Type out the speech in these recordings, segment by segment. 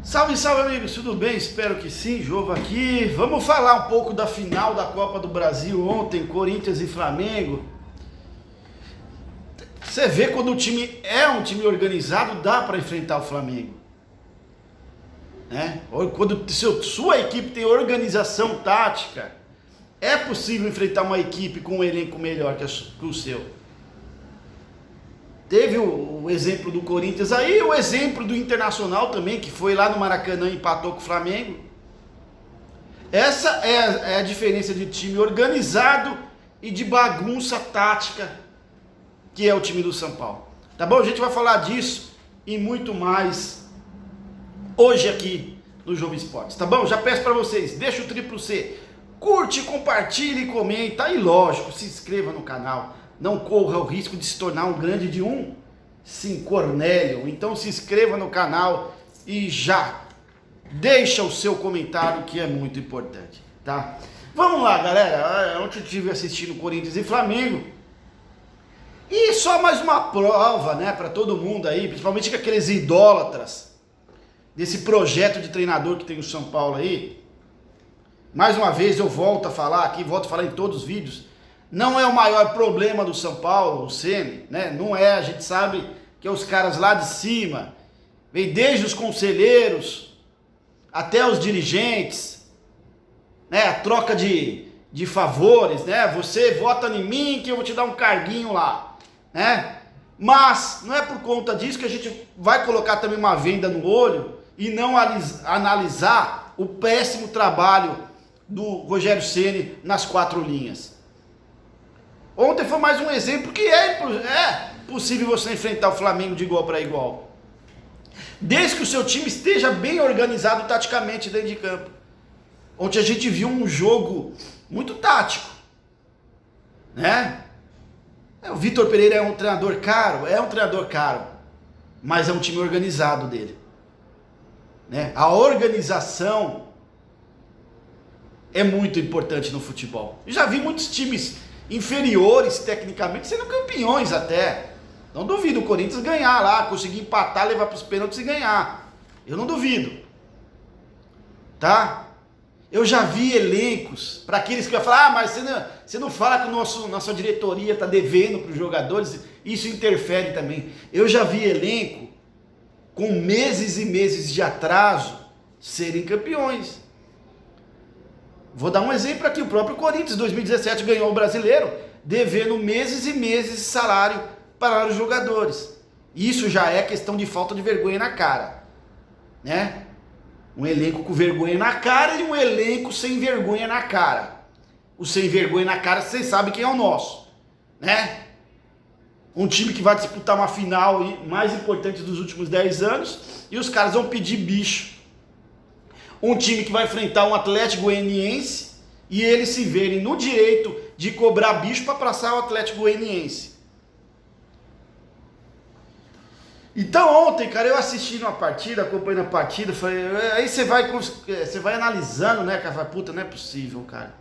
Salve, salve amigos, tudo bem? Espero que sim, Jovo aqui. Vamos falar um pouco da final da Copa do Brasil ontem, Corinthians e Flamengo. Você vê quando o time é um time organizado, dá para enfrentar o Flamengo, né? Quando sua equipe tem organização tática, é possível enfrentar uma equipe com um elenco melhor que o seu. Teve o exemplo do Corinthians aí, o exemplo do Internacional também, que foi lá no Maracanã e empatou com o Flamengo. Essa é a diferença de time organizado e de bagunça tática, que é o time do São Paulo. Tá bom? A gente vai falar disso e muito mais hoje aqui no Jogo Esportes, tá bom? Já peço para vocês, deixa o triplo C, curte, compartilhe, comenta e lógico, se inscreva no canal. Não corra o risco de se tornar um grande de um, sim, Cornélio. Então se inscreva no canal e já deixa o seu comentário, que é muito importante, tá? Vamos lá, galera. Ontem eu estive assistindo Corinthians e Flamengo. E só mais uma prova, né, para todo mundo aí, principalmente com aqueles idólatras desse projeto de treinador que tem o São Paulo aí. Mais uma vez eu volto a falar aqui, volto a falar em todos os vídeos. Não é o maior problema do São Paulo, o Ceni, né? Não é, a gente sabe que é os caras lá de cima, vem desde os conselheiros até os dirigentes, né? A troca de favores, né? Você vota em mim que eu vou te dar um carguinho lá, né? Mas não é por conta disso que a gente vai colocar também uma venda no olho e não analisar o péssimo trabalho do Rogério Ceni nas 4 linhas. Ontem foi mais um exemplo que é possível você enfrentar o Flamengo de igual para igual, desde que o seu time esteja bem organizado taticamente dentro de campo. Ontem a gente viu um jogo muito tático, né? O Vitor Pereira é um treinador caro, mas é um time organizado dele, né? A organização é muito importante no futebol. Eu já vi muitos times inferiores tecnicamente sendo campeões até. Não duvido o Corinthians ganhar lá, conseguir empatar, levar para os pênaltis e ganhar. Eu não duvido, tá? Eu já vi elencos, para aqueles que vão falar, mas você não fala que nossa diretoria está devendo para os jogadores, isso interfere também. Eu já vi elenco com meses e meses de atraso serem campeões. Vou dar um exemplo aqui, o próprio Corinthians, 2017, ganhou o Brasileiro, devendo meses e meses de salário para os jogadores. Isso já é questão de falta de vergonha na cara, né? Um elenco com vergonha na cara e um elenco sem vergonha na cara. O sem vergonha na cara, vocês sabem quem é o nosso, né? Um time que vai disputar uma final mais importante dos últimos 10 anos e os caras vão pedir bicho. Um time que vai enfrentar um Atlético Goianiense e eles se verem no direito de cobrar bicho para passar o Atlético Goianiense. Então ontem, cara, eu assistindo a partida, acompanhando a partida, aí você vai analisando, né, cara, puta, não é possível, cara.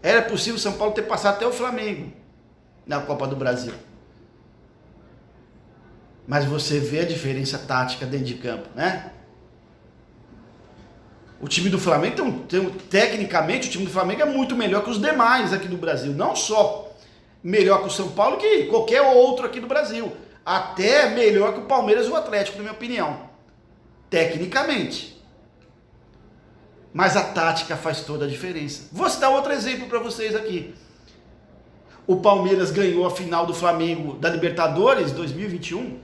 Era possível o São Paulo ter passado até o Flamengo na Copa do Brasil. Mas você vê a diferença tática dentro de campo, né? O time do Flamengo, tecnicamente, o time do Flamengo é muito melhor que os demais aqui do Brasil. Não só melhor que o São Paulo, que qualquer outro aqui do Brasil. Até melhor que o Palmeiras e o Atlético, na minha opinião. Tecnicamente. Mas a tática faz toda a diferença. Vou citar outro exemplo para vocês aqui. O Palmeiras ganhou a final do Flamengo da Libertadores 2021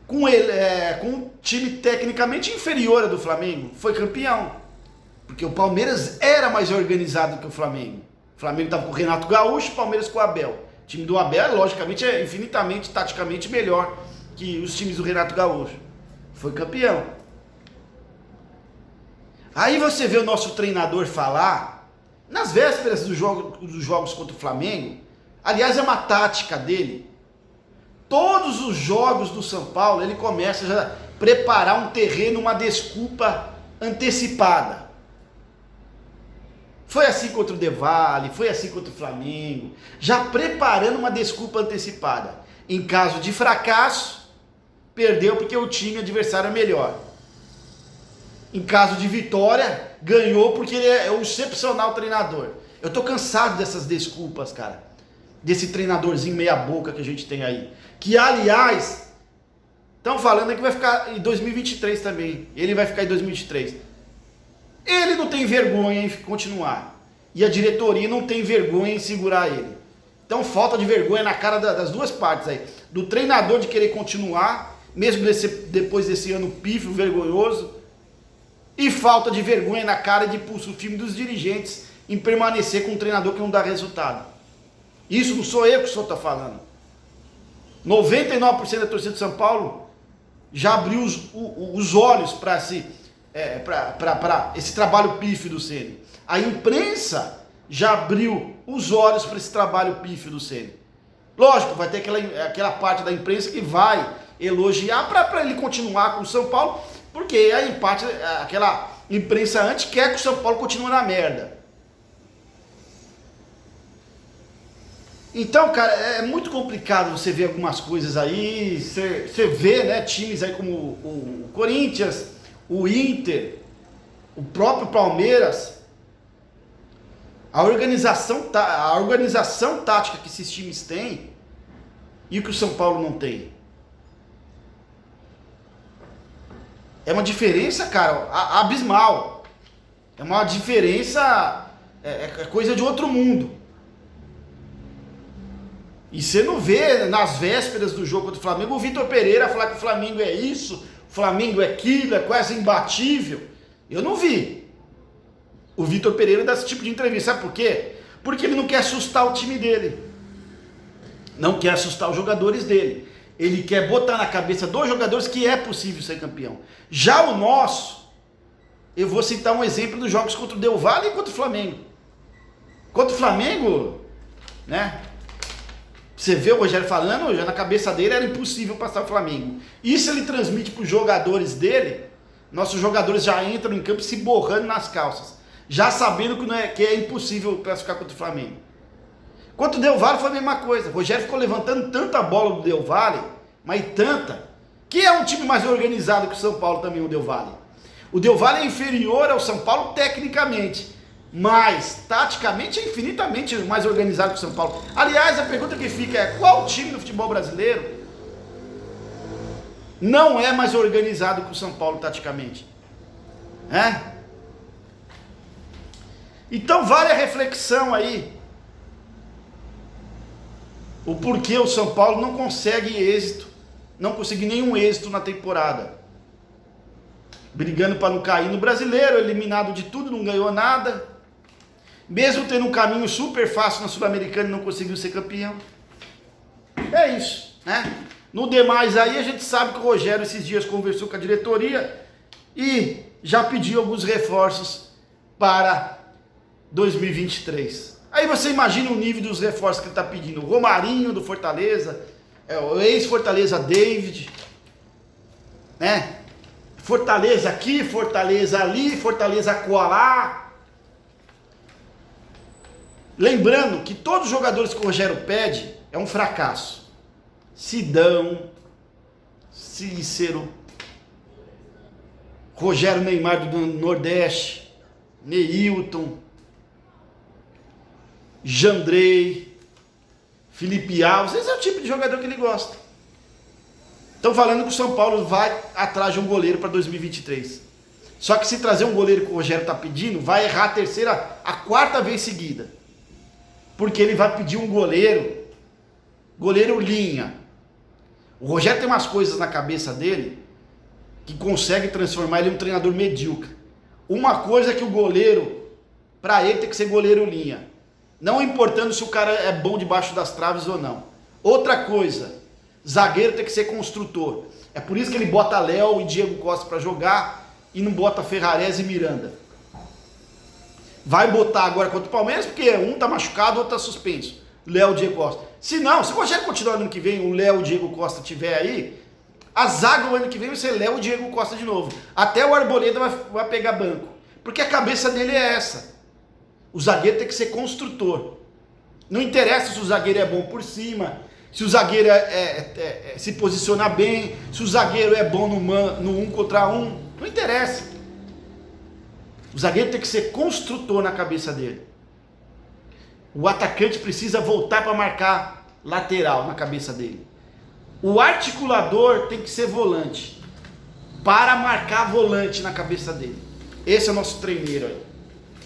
com um time tecnicamente inferior ao do Flamengo. Foi campeão. Porque o Palmeiras era mais organizado que o Flamengo. O Flamengo estava com o Renato Gaúcho, o Palmeiras com o Abel. O time do Abel, logicamente, é infinitamente, taticamente melhor que os times do Renato Gaúcho. Foi campeão. Aí você vê o nosso treinador falar, nas vésperas dos jogos contra o Flamengo, aliás, é uma tática dele. Todos os jogos do São Paulo, ele começa já a preparar um terreno, uma desculpa antecipada. Foi assim contra o Del Valle, foi assim contra o Flamengo, já preparando uma desculpa antecipada. Em caso de fracasso, perdeu porque o time adversário é melhor. Em caso de vitória, ganhou porque ele é um excepcional treinador. Eu tô cansado dessas desculpas, cara. Desse treinadorzinho meia boca que a gente tem aí. Que, aliás, estão falando que vai ficar em 2023 também. Ele vai ficar em 2023. Ele não tem vergonha em continuar. E a diretoria não tem vergonha em segurar ele. Então, falta de vergonha na cara das duas partes aí. Do treinador de querer continuar, mesmo depois desse ano pífio, vergonhoso. E falta de vergonha na cara de pulso firme dos dirigentes em permanecer com um treinador que não dá resultado. Isso não sou eu que o senhor está falando. 99% da torcida de São Paulo já abriu os olhos para esse trabalho pífio do Ceni. A imprensa já abriu os olhos para esse trabalho pífio do Ceni. Lógico, vai ter aquela parte da imprensa que vai elogiar para ele continuar com o São Paulo, porque aquela imprensa antes quer que o São Paulo continue na merda. Então, cara, é muito complicado você ver algumas coisas aí. Você vê, né, times aí como o Corinthians, o Inter, o próprio Palmeiras. A organização tática que esses times têm e o que o São Paulo não tem. É uma diferença, cara, abismal. É uma diferença, é coisa de outro mundo. E você não vê nas vésperas do jogo contra o Flamengo o Vitor Pereira falar que o Flamengo é isso, o Flamengo é aquilo, é quase imbatível. Eu não vi o Vitor Pereira dar esse tipo de entrevista. Sabe por quê? Porque ele não quer assustar o time dele. Não quer assustar os jogadores dele. Ele quer botar na cabeça dos jogadores que é possível ser campeão. Já o nosso, eu vou citar um exemplo dos jogos contra o Del Valle e contra o Flamengo. Contra o Flamengo, né? Você vê o Rogério falando, já na cabeça dele era impossível passar o Flamengo. Isso ele transmite para os jogadores dele. Nossos jogadores já entram em campo se borrando nas calças, já sabendo que é impossível classificar contra o Flamengo. Quanto o Del Valle foi a mesma coisa. O Rogério ficou levantando tanta bola do Del Valle, mas tanta, que é um time mais organizado que o São Paulo também, o Del Valle. O Del Valle é inferior ao São Paulo tecnicamente, mas taticamente é infinitamente mais organizado que o São Paulo. Aliás, a pergunta que fica é: qual time do futebol brasileiro não é mais organizado que o São Paulo taticamente? Então vale a reflexão aí. O porquê o São Paulo não consegue êxito, não conseguiu nenhum êxito na temporada. Brigando para não cair no Brasileiro, eliminado de tudo, não ganhou nada. Mesmo tendo um caminho super fácil na Sul-Americana, não conseguiu ser campeão. É isso, né? No demais aí, a gente sabe que o Rogério esses dias conversou com a diretoria e já pediu alguns reforços para 2023. Aí você imagina o nível dos reforços que ele está pedindo. O Romarinho do Fortaleza, o ex-Fortaleza David, né? Fortaleza aqui, Fortaleza ali, Fortaleza colar. Lembrando que todos os jogadores que o Rogério pede é um fracasso. Sidão, Cícero, Rogério Neymar do Nordeste, Neilton, Jandrei, Felipe Alves. Esse é o tipo de jogador que ele gosta. Estão falando que o São Paulo vai atrás de um goleiro para 2023. Só que se trazer um goleiro que o Rogério está pedindo, vai errar a quarta vez seguida. Porque ele vai pedir um goleiro linha. O Rogério tem umas coisas na cabeça dele que consegue transformar ele em um treinador medíocre. Uma coisa é que o goleiro, para ele, tem que ser goleiro linha. Não importando se o cara é bom debaixo das traves ou não. Outra coisa, zagueiro tem que ser construtor. É por isso que ele bota Léo e Diego Costa para jogar e não bota Ferrarese e Miranda. Vai botar agora contra o Palmeiras porque um tá machucado, outro tá suspenso. Léo e Diego Costa. Se o Rogério continuar no ano que vem, o Léo e o Diego Costa tiver aí, a zaga o ano que vem vai ser Léo e Diego Costa de novo. Até o Arboleda vai pegar banco. Porque a cabeça dele é essa. O zagueiro tem que ser construtor. Não interessa se o zagueiro é bom por cima, se o zagueiro se posiciona bem, se o zagueiro é bom no 1 contra 1. Não interessa. O zagueiro tem que ser construtor na cabeça dele. O atacante precisa voltar para marcar lateral na cabeça dele. O articulador tem que ser volante, para marcar volante na cabeça dele. Esse é o nosso treineiro aí,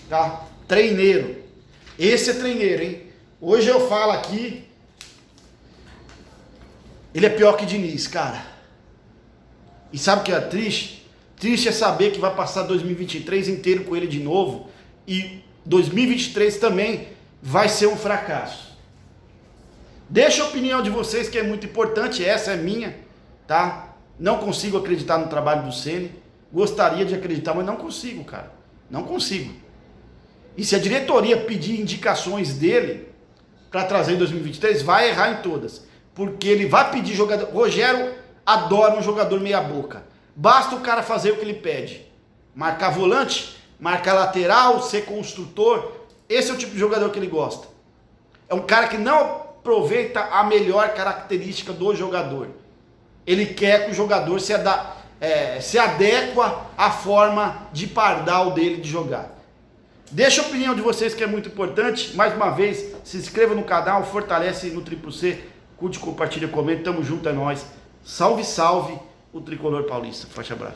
tá? Treineiro. Esse é treineiro, hein? Hoje eu falo aqui, ele é pior que Diniz, cara. E sabe o que é triste? Triste é saber que vai passar 2023 inteiro com ele de novo, e 2023 também vai ser um fracasso. Deixa a opinião de vocês, que é muito importante, essa é minha, tá? Não consigo acreditar no trabalho do Ceni. Gostaria de acreditar, mas não consigo, cara. Não consigo. E se a diretoria pedir indicações dele para trazer em 2023, vai errar em todas. Porque ele vai pedir jogador. Rogério adora um jogador meia boca. Basta o cara fazer o que ele pede. Marcar volante, marcar lateral, ser construtor. Esse é o tipo de jogador que ele gosta. É um cara que não aproveita a melhor característica do jogador. Ele quer que o jogador se adequa à forma de pardal dele de jogar. Deixa a opinião de vocês, que é muito importante. Mais uma vez, se inscreva no canal, fortalece no Triplo C, curte, compartilha, comenta. Tamo junto, é nóis. Salve, salve o Tricolor Paulista. Forte abraço.